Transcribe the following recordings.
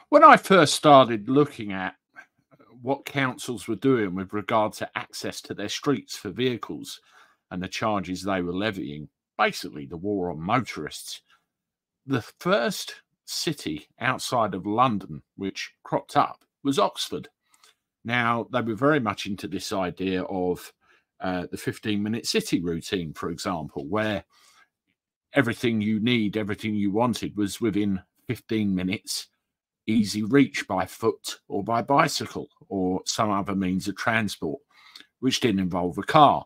When I first started looking at what councils were doing with regard to access to their streets for vehicles and the charges they were levying, basically the war on motorists, the first city outside of London which cropped up was Oxford. Now, they were very much into this idea of the 15-minute city routine, for example, where everything you need, everything you wanted was within 15 minutes, easy reach by foot or by bicycle or some other means of transport, which didn't involve a car.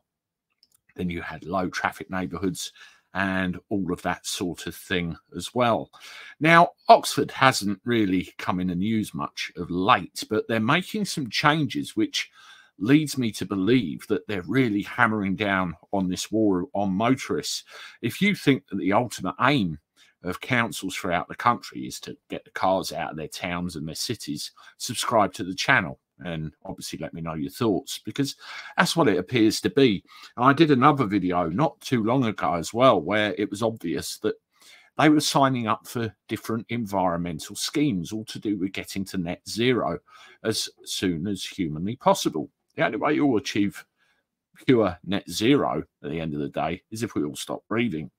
Then you had low traffic neighbourhoods and all of that sort of thing as well. Now, Oxford hasn't really come in the news much of late, but they're making some changes which leads me to believe that they're really hammering down on this war on motorists. If you think that the ultimate aim of councils throughout the country is to get the cars out of their towns and their cities, subscribe to the channel and obviously let me know your thoughts, because that's what it appears to be. And I did another video not too long ago as well where it was obvious that they were signing up for different environmental schemes, all to do with getting to net zero as soon as humanly possible. The only way you'll achieve pure net zero at the end of the day is if we all stop breathing.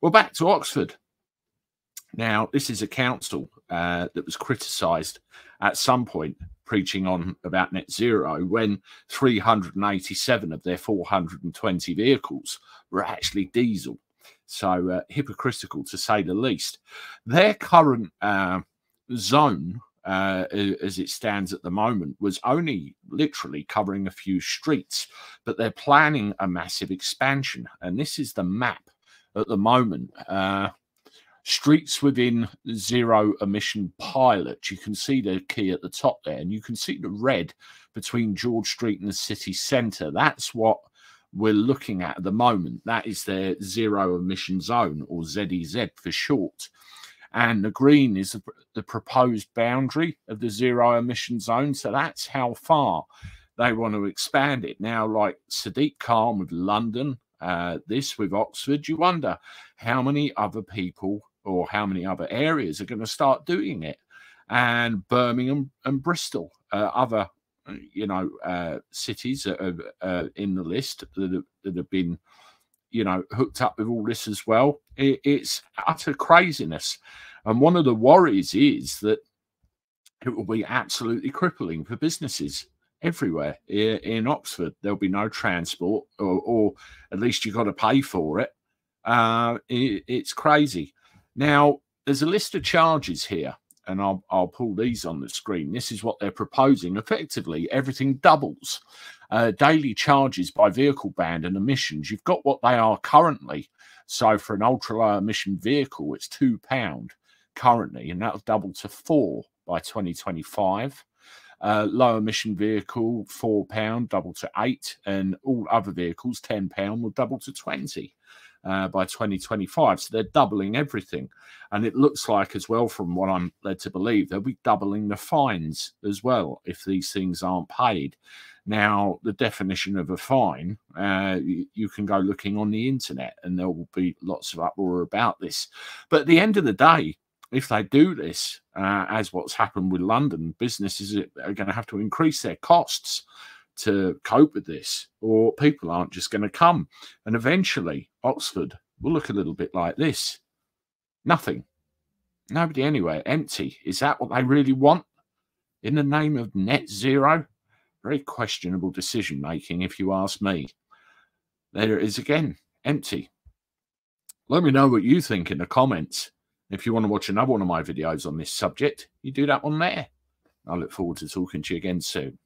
Well, back to Oxford. Now, this is a council that was criticised at some point preaching on about net zero when 387 of their 420 vehicles were actually diesel. So hypocritical, to say the least. Their current zone, as it stands at the moment, was only literally covering a few streets, but they're planning a massive expansion. And this is the map at the moment. Streets within zero emission pilot. You can see the key at the top there, and you can see the red between George Street and the city centre. That's what we're looking at the moment. That is their zero emission zone, or ZEZ for short. And the green is the proposed boundary of the zero emission zone. So that's how far they want to expand it. Now, like Sadiq Khan with London, this with Oxford, you wonder how many other people or how many other areas are going to start doing it. And Birmingham and Bristol, other cities that are in the list that have been, hooked up with all this as well. It's utter craziness. And one of the worries is that it will be absolutely crippling for businesses everywhere. In Oxford, there'll be no transport, or at least you've got to pay for it. It's crazy. Now, there's a list of charges here, and I'll pull these on the screen. This is what they're proposing. Effectively, everything doubles. Daily charges by vehicle band and emissions. You've got what they are currently. So for an ultra-low emission vehicle, it's £2 currently, and that'll double to £4 by 2025. Low emission vehicle, £4, double to £8, and all other vehicles, £10, will double to £20. By 2025. So they're doubling everything. And it looks like as well, from what I'm led to believe, they'll be doubling the fines as well if these things aren't paid. Now, the definition of a fine, you can go looking on the internet and there will be lots of uproar about this. But at the end of the day, if they do this, as what's happened with London, businesses are going to have to increase their costs to cope with this, or people aren't just going to come. And eventually, Oxford will look a little bit like this. Nothing. Nobody anywhere. Empty. Is that what they really want? In the name of net zero? Very questionable decision-making, if you ask me. There it is again. Empty. Let me know what you think in the comments. If you want to watch another one of my videos on this subject, you do that one there. I look forward to talking to you again soon.